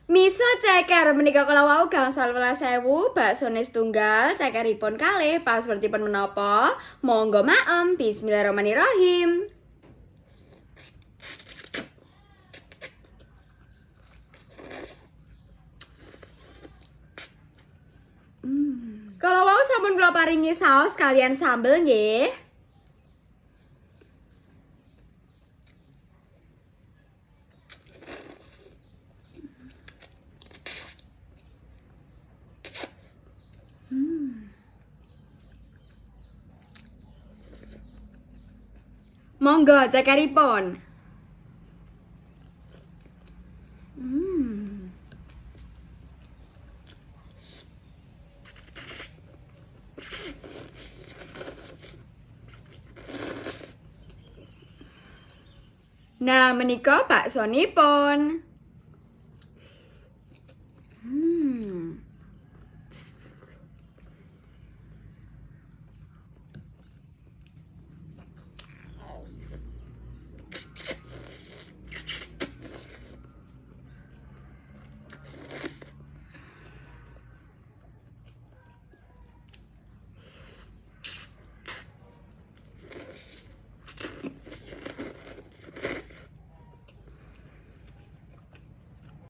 Miso ceker menika kala wau gangsal welas sewu, baksone setunggal, cekeripun kalih, passwordipun menapa? Monggo maem, bismillahirrahmanirrahim. Kalau wau sampun kula paringi saos kalian sambel nggih. Monggo cekeripun. Nah, menika baksonipun.